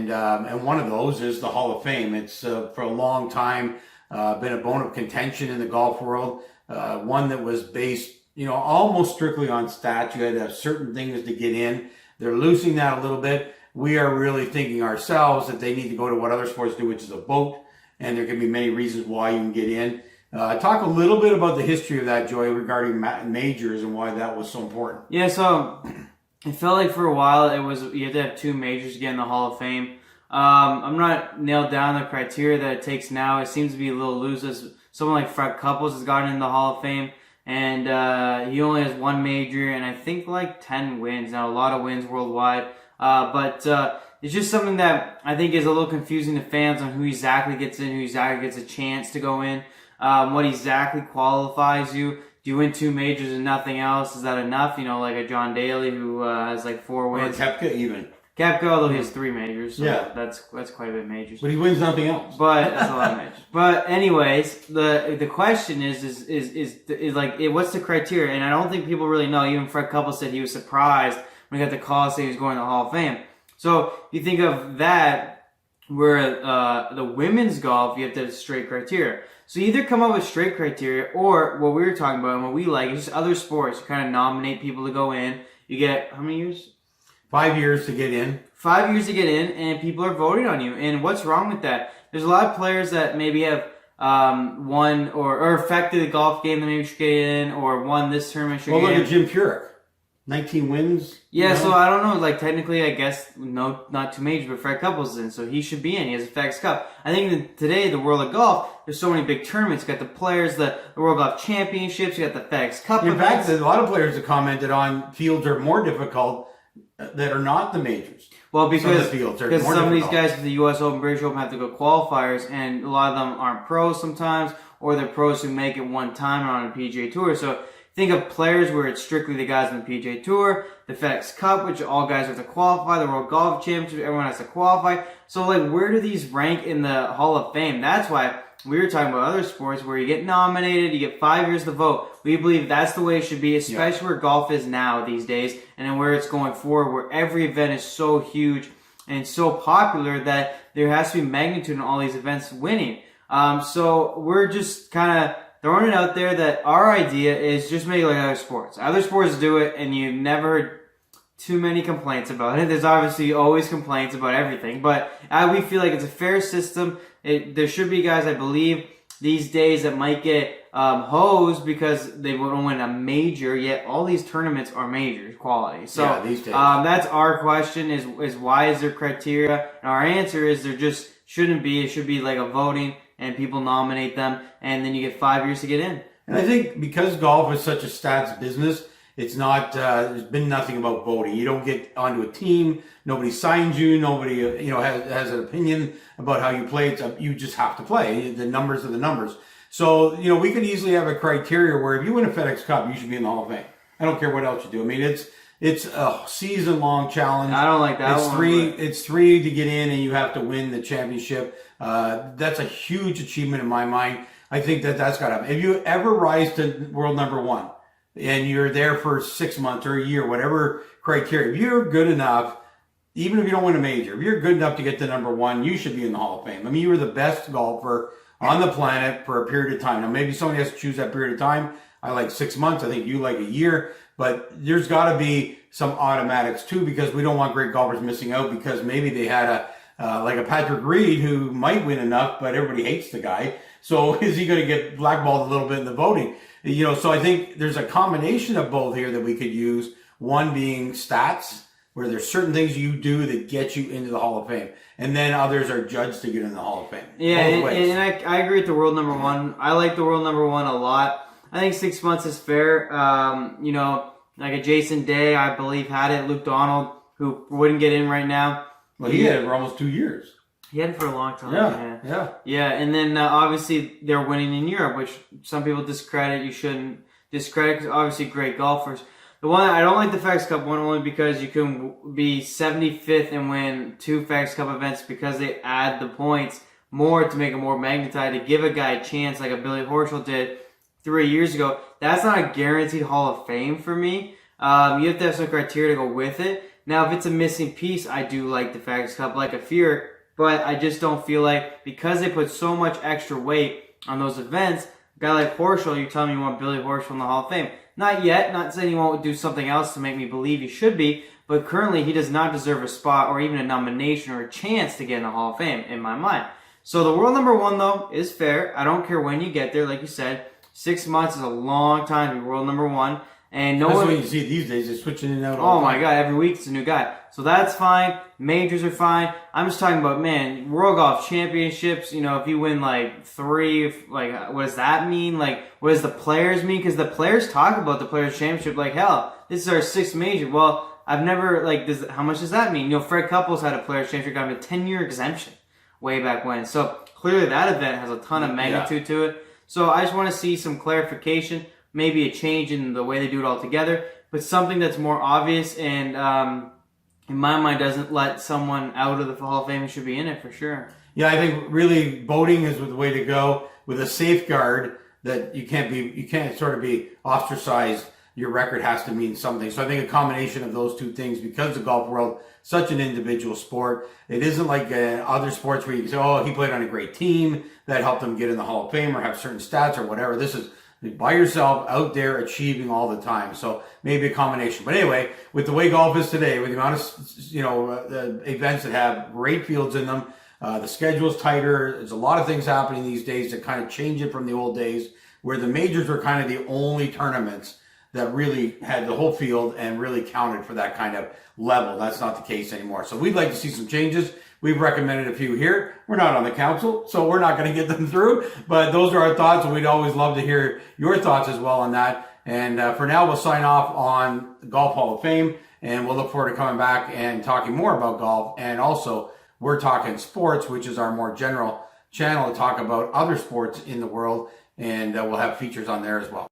and one of those is the Hall of Fame. It's for a long time been a bone of contention in the golf world. One that was based, almost strictly on stats. You had to have certain things to get in. They're loosening that a little bit. We are really thinking ourselves that they need to go to what other sports do, which is a vote, and there can be many reasons why you can get in. Talk a little bit about the history of that, Joy, regarding majors and why that was so important. Yeah, so it felt like for a while you had to have 2 majors to get in the Hall of Fame. I'm not nailed down the criteria that it takes now. It seems to be a little loose. As someone like Fred Couples has gotten in the Hall of Fame, and he only has 1 major and I think like 10 wins. Now, a lot of wins worldwide. But it's just something that I think is a little confusing to fans on who exactly gets in, who exactly gets a chance to go in, what exactly qualifies you. Do you win 2 majors and nothing else? Is that enough? Like a John Daly who has like 4 wins. Or Koepka even. Koepka, although he has 3 majors, so yeah, that's quite a bit of majors. But he wins nothing else. But that's a lot of majors. But anyways, the question is like, what's the criteria? And I don't think people really know. Even Fred Couples said he was surprised when he got the call saying he was going to the Hall of Fame. So you think of that, where the women's golf, you have to have straight criteria. So you either come up with straight criteria, or what we were talking about and what we like is just other sports. You kind of nominate people to go in. You get how many years? 5 years to get in. 5 years to get in, and people are voting on you. And what's wrong with that? There's a lot of players that maybe have won or affected the golf game that maybe should get in, or won this tournament should get in. Well, look at Jim Furyk. 19 wins. Yeah, so I don't know. Like, technically, I guess, no, not 2 majors, but Fred Couples is in, so he should be in. He has a FedEx Cup. I think that today, the world of golf, there's so many big tournaments. You got the players, the World Golf Championships, you got the FedEx Cup. In fact, there's a lot of players that commented on fields are more difficult that are not the majors. Well, because some of these guys for the U.S. Open, British Open have to go qualifiers, and a lot of them aren't pros sometimes, or they're pros who make it one time on a PGA Tour. So think of players where it's strictly the guys on the PGA Tour, the FedEx Cup, which all guys have to qualify, the World Golf Championship, everyone has to qualify. So, like, where do these rank in the Hall of Fame? That's why we were talking about other sports where you get nominated, you get 5 years to vote. We believe that's the way it should be, especially where golf is now these days, and then where it's going forward, where every event is so huge and so popular that there has to be magnitude in all these events winning. So we're just kind of throwing it out there that our idea is just make it like other sports. Other sports do it, and you've never heard too many complaints about it. There's obviously always complaints about everything, but we feel like it's a fair system. There should be guys, I believe, these days that might get hosed because they won't win a major, yet all these tournaments are major quality. So yeah, these days. That's our question is why is there criteria? And our answer is there just shouldn't be. It should be like a voting, and people nominate them, and then you get 5 years to get in. And I think because golf is such a stats business, it's not, there's been nothing about voting. You don't get onto a team. Nobody signs you. Nobody, has an opinion about how you play. You just have to play. The numbers are the numbers. So, we could easily have a criteria where if you win a FedEx Cup, you should be in the Hall of Fame. I don't care what else you do. I mean, it's a season-long challenge. I don't like that It's 3 to get in, and you have to win the championship. That's a huge achievement in my mind. I think that's got to happen. If you ever rise to world number 1, and you're there for 6 months or a year, whatever criteria, if you're good enough, even if you don't win a major, if you're good enough to get to number 1, you should be in the Hall of Fame. I mean, you were the best golfer on the planet for a period of time. Now, maybe somebody has to choose that period of time. I like 6 months. I think you like a year. But there's got to be some automatics, too, because we don't want great golfers missing out because maybe they had like a Patrick Reed who might win enough, but everybody hates the guy. So is he going to get blackballed a little bit in the voting? So I think there's a combination of both here that we could use. One being stats, where there's certain things you do that get you into the Hall of Fame. And then others are judged to get in the Hall of Fame. Yeah, and I agree with the world number 1. I like the world number 1 a lot. I think 6 months is fair. Like a Jason Day, I believe, had it. Luke Donald, who wouldn't get in right now. Well, he had it for almost 2 years. He had it for a long time. Yeah. And then obviously they're winning in Europe, which some people discredit. You shouldn't discredit because obviously great golfers. The one I don't like the FedEx Cup one only because you can be 75th and win 2 FedEx Cup events because they add the points more to make it more magnetized to give a guy a chance like a Billy Horschel did 3 years ago. That's not a guaranteed Hall of Fame for me. You have to have some criteria to go with it. Now, if it's a missing piece, I do like the FedEx Cup, like a Furyk, but I just don't feel like, because they put so much extra weight on those events, a guy like Horschel, you're telling me you want Billy Horschel in the Hall of Fame. Not yet, not saying you won't do something else to make me believe he should be, but currently he does not deserve a spot or even a nomination or a chance to get in the Hall of Fame, in my mind. So the world number one, though, is fair. I don't care when you get there, like you said. 6 months is a long time to be world number one. And that's what you see these days. They're switching in and out. Oh my God! Every week it's a new guy, so that's fine. Majors are fine. I'm just talking about, man, World Golf Championships. You know, if you win like 3, like what does that mean? Like, what does the players mean? Because the players talk about the Players Championship like, hell, this is our 6th major. Well, I've never how much does that mean? You know, Fred Couples had a Players Championship, got him a 10-year exemption way back when. So clearly that event has a ton of magnitude to it. So I just want to see some clarification. Maybe a change in the way they do it altogether, but something that's more obvious and, in my mind, doesn't let someone out of the Hall of Fame should be in it for sure. Yeah, I think really voting is the way to go, with a safeguard that you can't sort of be ostracized. Your record has to mean something. So I think a combination of those two things, because the golf world such an individual sport. It isn't like other sports where you can say, oh, he played on a great team that helped him get in the Hall of Fame or have certain stats or whatever. This is by yourself out there achieving all the time. So maybe a combination. But anyway, with the way golf is today, with the amount of events that have great fields in them, the schedule's tighter. There's a lot of things happening these days that kind of change it from the old days, where the majors were kind of the only tournaments that really had the whole field and really counted for that kind of level. That's not the case anymore. So we'd like to see some changes. We've recommended a few here. We're not on the council, so we're not going to get them through. But those are our thoughts, and we'd always love to hear your thoughts as well on that. And for now, we'll sign off on the Golf Hall of Fame, and we'll look forward to coming back and talking more about golf. And also, we're talking sports, which is our more general channel to talk about other sports in the world, and we'll have features on there as well.